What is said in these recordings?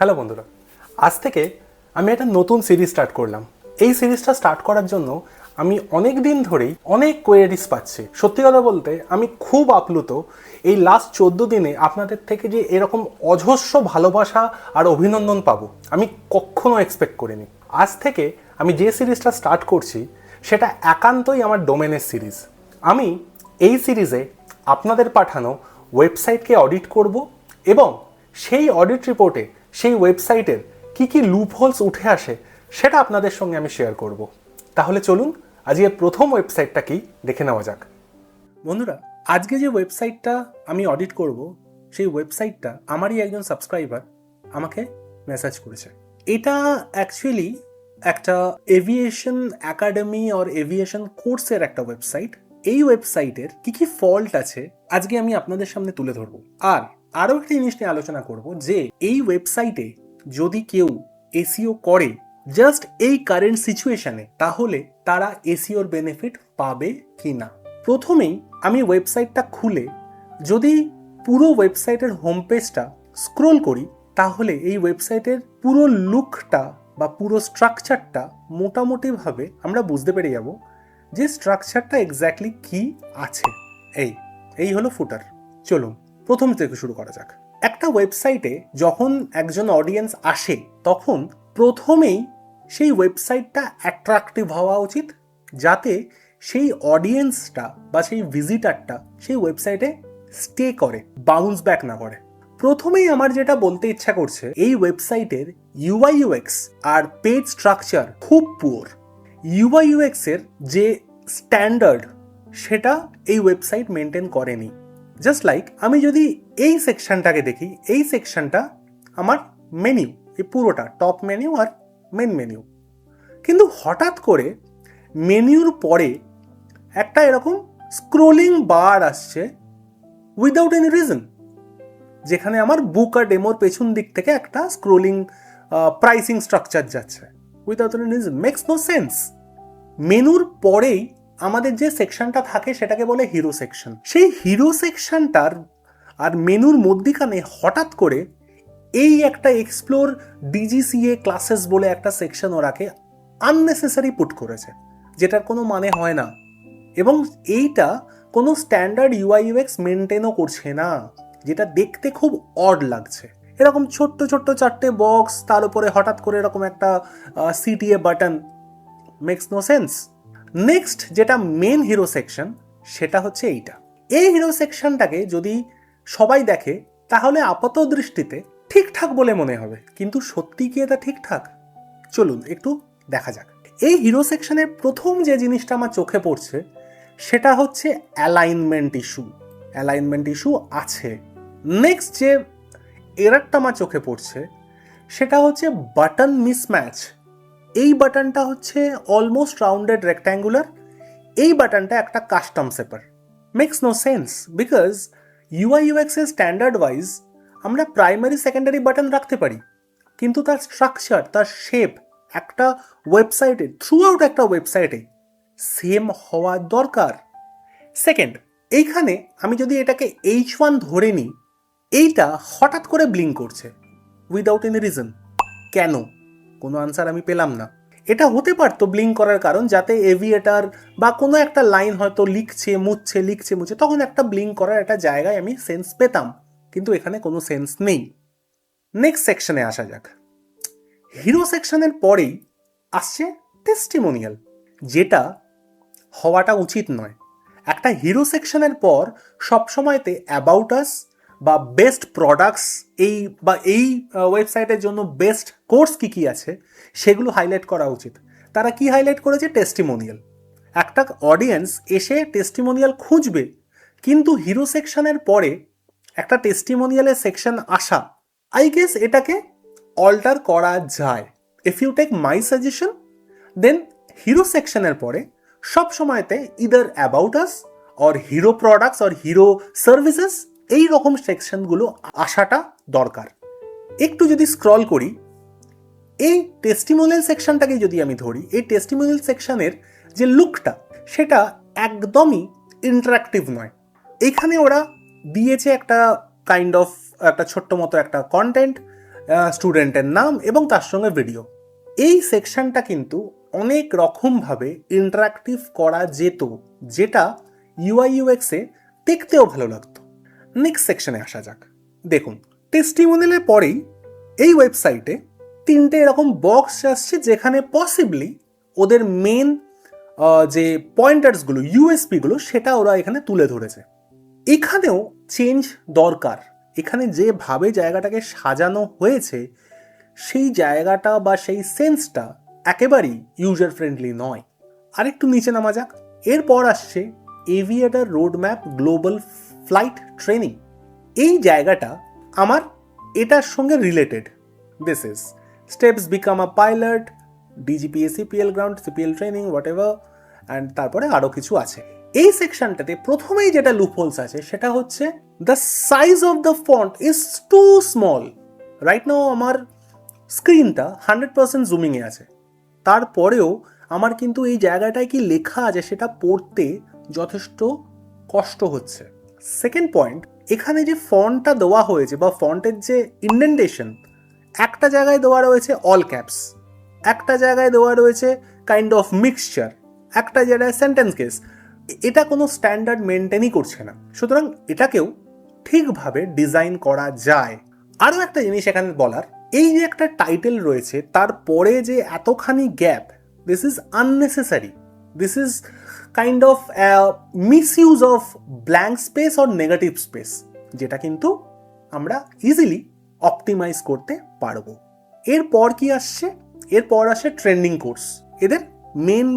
Hello বন্ধুরা, আজ থেকে আমি একটা নতুন সিরিজ স্টার্ট করলাম। এই সিরিজটা স্টার্ট করার জন্য আমি অনেক দিন ধরেই অনেক কোয়েরিজ পাচ্ছি। সত্যি কথা বলতে আমি খুব আপ্লুত এই লাস্ট 14 দিনে আপনাদের থেকে যে এরকম অজস্র ভালোবাসা আর অভিনন্দন পাবো আমি কখনো এক্সপেক্ট করিনি। আজ থেকে আমি যে সিরিজটা স্টার্ট করছি সেটা একান্তই আমার ডোমেনের সিরিজ। আমি এই সিরিজে আপনাদের পাঠানো ওয়েবসাইটকে অডিট করব এবং সেই অডিট রিপোর্টে সেই ওয়েবসাইটের কি লুপহোলস উঠে আসে সেটা আপনাদের সঙ্গে আমি শেয়ার করব। তাহলে চলুন আজকের প্রথম ওয়েবসাইটটা কি দেখে নেওয়া যাক। বন্ধুরা, আজকে যে ওয়েবসাইটটা আমি অডিট করব সেই ওয়েবসাইটটা আমারই একজন সাবস্ক্রাইবার আমাকে মেসেজ করেছে। এটা অ্যাকচুয়ালি একটা এভিয়েশন একাডেমি অর এভিয়েশন কোর্সের একটা ওয়েবসাইট। এই ওয়েবসাইটের কি ফল্ট আছে আজকে আমি আপনাদের সামনে তুলে ধরবো। আর আরও একটা জিনিস নিয়ে আলোচনা করব যে এই ওয়েবসাইটে যদি কেউ এসইও করে জাস্ট এই কারেন্ট সিচুয়েশনে, তাহলে তারা এসইওর বেনিফিট পাবে কি না। প্রথমেই আমি ওয়েবসাইটটা খুলে যদি পুরো ওয়েবসাইটের হোম পেজটা স্ক্রোল করি, তাহলে এই ওয়েবসাইটের পুরো লুকটা বা পুরো স্ট্রাকচারটা মোটামুটিভাবে আমরা বুঝতে পেরে যাব যে স্ট্রাকচারটা এক্স্যাক্টলি কি আছে। এই হলো ফুটার। চলুন প্রথম থেকে শুরু করা যাক। একটা ওয়েবসাইটে যখন একজন অডিয়েন্স আসে তখন প্রথমেই সেই ওয়েবসাইটটা অ্যাট্রাকটিভ হওয়া উচিত, যাতে সেই অডিয়েন্সটা বা সেই ভিজিটারটা সেই ওয়েবসাইটে স্টে করে, বাউন্স ব্যাক না করে। প্রথমেই আমার যেটা বলতে ইচ্ছা করছে, এই ওয়েবসাইটের ইউআই ইউএক্স আর পেজ স্ট্রাকচার খুব পুয়ার। ইউআই ইউএক্স এর যে স্ট্যান্ডার্ড সেটা এই ওয়েবসাইট মেনটেন করেনি। জাস্ট লাইক আমি যদি এই সেকশনটাকে দেখি, এই সেকশনটা আমার মেনু, এই পুরোটা টপ মেনু আর মেন মেনু, কিন্তু হঠাৎ করে মেনুর পরে একটা এরকম স্ক্রোলিং বার আসছে উইদাউট এনি রিজন, যেখানে আমার বুক আর ডেমোর পেছন দিক থেকে একটা স্ক্রোলিং প্রাইসিং স্ট্রাকচার যাচ্ছে without any reason. Makes no sense. মেনুর পরেই আমাদের যে সেকশনটা থাকে সেটাকে বলে হিরো সেকশন। সেই হিরো সেকশনটার আর মেনুর মধ্যিখানে হঠাৎ করে এই একটা এক্সপ্লোর ডিজিসিএ ক্লাসেস বলে একটা সেকশন ওরাকে আননেসেসারি পুট করেছে, যেটার কোনো মানে হয় না। এবং এইটা কোনো স্ট্যান্ডার্ড ইউআই ইউএক্স মেনটেনও করছে না, যেটা দেখতে খুব অড লাগছে। এরকম ছোট্ট ছোট্ট চারটে বক্স, তার উপরে হঠাৎ করে এরকম একটা CTA button, makes no sense. Next যেটা মেন হিরো সেকশন সেটা হচ্ছে এইটা। এই হিরো সেকশনটাকে যদি সবাই দেখে তাহলে আপাত দৃষ্টিতে ঠিকঠাক বলে মনে হবে, কিন্তু সত্যি কি এটা ঠিকঠাক? চলুন একটু দেখা যাক। এই হিরো সেকশনের প্রথম যে জিনিসটা আমার চোখে পড়ছে সেটা হচ্ছে অ্যালাইনমেন্ট ইস্যু। অ্যালাইনমেন্ট ইস্যু আছে। নেক্সট যে এরারটা আমার চোখে পড়ছে সেটা হচ্ছে বাটন মিসম্যাচ। এই বাটনটা হচ্ছে অলমোস্ট রাউন্ডেড রেক্ট্যাঙ্গুলার, এই বাটনটা একটা custom shape. Makes no sense, because UI UX এর স্ট্যান্ডার্ড ওয়াইজ আমরা প্রাইমারি সেকেন্ডারি বাটন রাখতে পারি, কিন্তু তার স্ট্রাকচার, তার শেপ একটা ওয়েবসাইটে, থ্রু আউট একটা ওয়েবসাইটে সেম হওয়া দরকার। সেকেন্ড, এইখানে আমি যদি এটাকে H1 ধরে নিই, এইটা হঠাৎ করে ব্লিঙ্ক করছে উইদাউট এনি রিজন। কেন? কোনো আনসার আমি পেলাম না। এটা হতে পারতো ব্লিঙ্ক করার কারণ, যাতে এভিয়েটার বা কোনো একটা লাইন হয়তো লিখছে মুছছে, তখন একটা ব্লিঙ্ক করার একটা জায়গায় আমি সেন্স পেতাম, কিন্তু এখানে কোনো সেন্স নেই। নেক্সট সেকশনে আসা যাক। হিরো সেকশনের পরেই আসছে টেস্টিমোনিয়াল, যেটা হওয়াটা উচিত নয়। একটা হিরো সেকশনের পর সবসময়তে অ্যাবাউট আস বা বেস্ট প্রোডাক্টস, এই ওয়েবসাইটের জন্য বেস্ট কোর্স কি আছে সেগুলো হাইলাইট করা উচিত। তারা কি হাইলাইট করেছে? টেস্টিমোনিয়াল। একটা অডিয়েন্স এসে টেস্টিমোনিয়াল খুঁজবে, কিন্তু হিরো সেকশনের পরে একটা টেস্টিমোনিয়ালের সেকশন আসা, আই গেস এটাকে অল্টার করা যায়। If you take my suggestion, then hero সেকশনের পরে সব সময়তে either about us or hero products or hero services, এই রকম সেকশনগুলো আসাটা দরকার। একটু যদি স্ক্রল করি, এই টেস্টিমোনিয়াল সেকশনটাকে যদি আমি ধরি, এই টেস্টিমোনিয়াল সেকশনের যে লুকটা সেটা একদমই ইন্টারাক্টিভ নয়। এখানে ওরা দিয়েছে একটা কাইন্ড অফ একটা ছোট্ট মতো একটা কন্টেন্ট, স্টুডেন্টের নাম এবং তার সঙ্গে ভিডিও। এই সেকশনটা কিন্তু অনেক রকমভাবে ইন্টারাক্টিভ করা যেত, যেটা ইউআই ইউএক্সে দেখতেও ভালো লাগতো। নেক্সট সেকশনে আসা যাক। দেখুন, টেস্টিমোনিয়ালের পরেই এই ওয়েবসাইটে 3টে এরকম বক্স আসছে যেখানে পসিবলি ওদের মেন যে পয়েন্টার্সগুলো, ইউএসপিগুলো, সেটা ওরা এখানে তুলে ধরেছে। এখানেও চেঞ্জ দরকার। এখানে যেভাবে জায়গাটাকে সাজানো হয়েছে সেই জায়গাটা বা সেই সেন্সটা একেবারেই ইউজার ফ্রেন্ডলি নয়। আরেকটু নিচে নামা যাক। এরপর আসছে aviator roadmap global flight training. এই জায়গাটা আমার এটার সঙ্গে related. This is steps become a pilot, DGPA CPL ground, CPL training, whatever, and তারপরে আরও কিছু আছে। এই সেকশনটাতে প্রথমেই যেটা লুপহোলস আছে সেটা হচ্ছে the size of the font is too small. Right now আমার স্ক্রিনটা 100% জুমিংয়ে আছে, তারপরেও আমার কিন্তু এই জায়গাটায় কি লেখা আছে সেটা পড়তে যথেষ্ট কষ্ট হচ্ছে। সেকেন্ড পয়েন্ট, এখানে যে ফন্টটা দেওয়া হয়েছে বা ফন্টের যে ইন্ডেন্টেশন, একটা জায়গায় দেওয়া রয়েছে অল ক্যাপস, একটা জায়গায় দেওয়া রয়েছে কাইন্ড অফ মিক্সচার, একটা জায়গায় সেন্টেন্স কেস। এটা কোনো স্ট্যান্ডার্ড মেনটেনই করছে না। সুতরাং এটাকেও ঠিকভাবে ডিজাইন করা যায়। আরও একটা জিনিস এখানে বলার, এই যে একটা টাইটেল রয়েছে তারপরে যে এতখানি gap, this is unnecessary. This is kind of misuse of blank space or negative space, যেটা কিন্তু আমরা ইজিলি অপটিমাইজ করতে পারবো। এরপর কি আসছে? এরপর আসে ট্রেন্ডিং কোর্স। এদের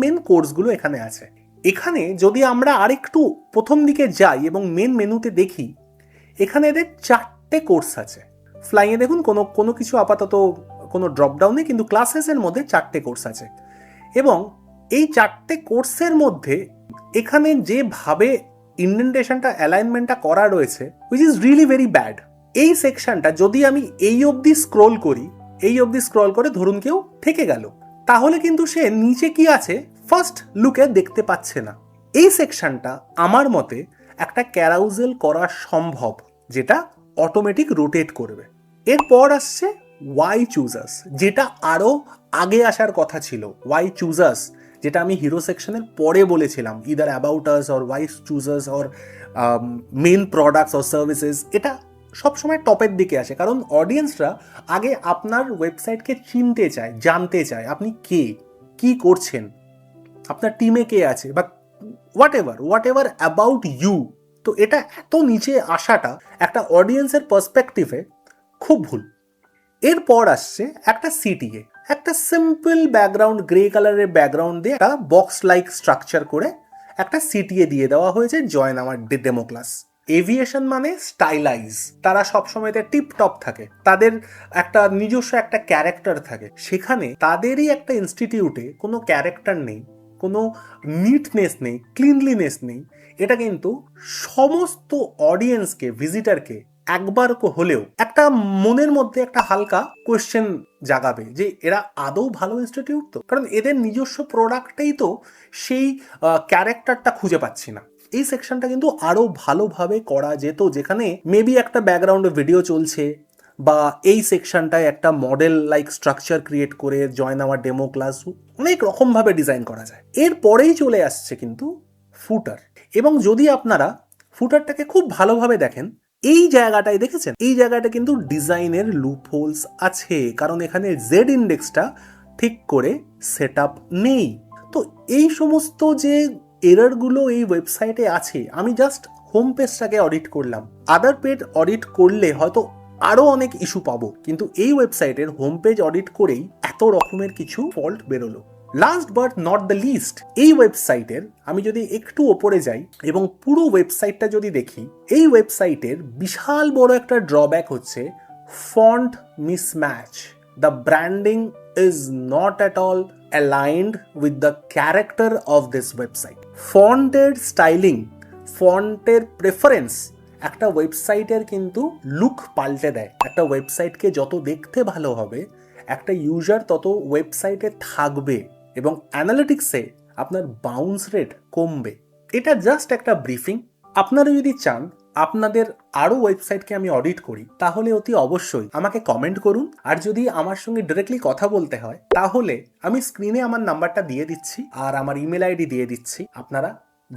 মেন কোর্সগুলো এখানে আছে। এখানে যদি আমরা আরেকটু প্রথম দিকে যাই এবং মেন মেনুতে দেখি, এখানে এদের 4টে কোর্স আছে। ফ্লাইয়ে দেখুন কোনো কিছু আপাতত কোনো ড্রপডাউন নেই, কিন্তু ক্লাসেসের মধ্যে 4টে কোর্স আছে। এবং এই 4টে কোর্সের মধ্যে এখানে যেভাবে ইন্ডেন্টেশনটা, অ্যালাইনমেন্টটা করা রয়েছে, which is really very bad. এই সেকশনটা যদি আমি এই অবধি স্ক্রোল করি, এই অবধি স্ক্রল করে ধরুন কেউ থেকে গেল, তাহলে কিন্তু সে নিচে কি আছে ফার্স্ট লুকে দেখতে পাচ্ছে না। এই সেকশনটা আমার মতে একটা ক্যারাউজেল করা সম্ভব, যেটা অটোমেটিক রোটেট করবে। এরপর আসছে ওয়াই চুজার্স, যেটা আরও আগে আসার কথা ছিল। ওয়াই চুজার্স, যেটা আমি হিরো সেকশনের পরে বলেছিলাম, either about us or why চুজার্স or main products or services, এটা সবসময় টপের দিকে আসে, কারণ অডিয়েন্সরা আগে আপনার ওয়েবসাইটকে চিনতে চায়, জানতে চায় আপনি কে, কি করছেন, আপনার টিমে কে আছে, বা হোয়াট এভার অ্যাবাউট ইউ। তো এটা এত নিচে আসাটা একটা অডিয়েন্সের পার্সপেক্টিভে খুব ভুল। এরপর আসছে একটা সিটিএ, একটা সিম্পল ব্যাকগ্রাউন্ড, গ্রে কালারের ব্যাকগ্রাউন্ড দিয়ে একটা বক্স লাইক স্ট্রাকচার করে একটা সিটিএ দিয়ে দেওয়া হয়েছে, জয়েন আমার ডেমো ক্লাস। এভিয়েশন মানে স্টাইলাইজ, তারা সবসময়তে টিপটপ থাকে, তাদের একটা নিজস্ব একটা ক্যারেক্টার থাকে। সেখানে তাদেরই একটা ইনস্টিটিউটে কোনো ক্যারেক্টার নেই, কোনো নিটনেস নেই, ক্লিনলিনেস নেই। এটা কিন্তু সমস্ত অডিয়েন্সকে, ভিজিটারকে একবার হলেও একটা মনের মধ্যে একটা হালকা কোয়েশ্চেন জাগাবে যে এরা আদৌ ভালো ইনস্টিটিউট তো, কারণ এদের নিজস্ব প্রোডাক্টেই তো সেই ক্যারেক্টারটা খুঁজে পাচ্ছি না। এই সেকশনটা কিন্তু আরো ভালোভাবে করা যেত, যেখানে মেবি একটা ব্যাকগ্রাউন্ডে ভিডিও চলছে, বা এই সেকশনটায় একটা মডেল লাইক স্ট্রাকচার ক্রিয়েট করে জয়েন আওয়ার ডেমো ক্লাস, অনেক রকমভাবে ডিজাইন করা যায়। এরপরেই চলে আসছে কিন্তু ফুটার। এবং যদি আপনারা ফুটারটাকে খুব ভালোভাবে দেখেন, এই জায়গাটায় দেখেছেন, এই জায়গাটা কিন্তু ডিজাইনের লুপহোলস আছে, কারণ এখানে জেড ইন্ডেক্সটা ঠিক করে সেট আপ নেই। তো এই সমস্ত যে এররগুলো এই ওয়েবসাইটে আছে, আমি জাস্ট হোম পেজটাকে অডিট করলাম, আদার পেজ অডিট করলে হয়তো আরও অনেক ইস্যু পাবো, কিন্তু এই ওয়েবসাইটের হোম পেজ অডিট করেই এত রকমের কিছু ফল্ট বেরোলো। Last but not the least, এই ওয়েবসাইটের আমি যদি একটু ওপরে যাই এবং পুরো ওয়েবসাইটটা যদি দেখি, এই ওয়েবসাইটের বিশাল বড় একটা ড্রব্যাক হচ্ছে font mismatch. The branding is not at all aligned with the character of this website. ফন্টের স্টাইলিং, ফন্টের প্রেফারেন্স একটা ওয়েবসাইটের কিন্তু লুক পাল্টে দেয়। একটা ওয়েবসাইটকে যত দেখতে ভালো হবে, একটা ইউজার তত ওয়েবসাইটে থাকবে এবং অ্যানালিটিক্সে আপনার বাউন্স রেট কমবে। এটা জাস্ট একটা ব্রিফিং। আপনারা যদি চান আপনাদের আরও ওয়েবসাইটকে আমি অডিট করি, তাহলে অতি অবশ্যই আমাকে কমেন্ট করুন। আর যদি আমার সঙ্গে ডিরেক্টলি কথা বলতে হয়, তাহলে আমি স্ক্রিনে আমার নাম্বারটা দিয়ে দিচ্ছি আর আমার ইমেল আইডি দিয়ে দিচ্ছি, আপনারা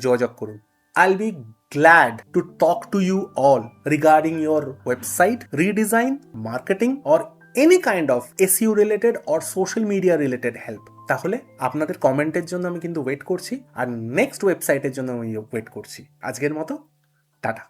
যোগাযোগ করুন। I'll be glad to talk to you all regarding your website redesign, marketing or any kind of SEO related or social media related help. তাহলে আপনাদের কমেন্টের জন্য আমি কিন্তু ওয়েট করছি, আর নেক্সট ওয়েবসাইটের জন্য আমি ওয়েট করছি। আজকের মতো টাটা।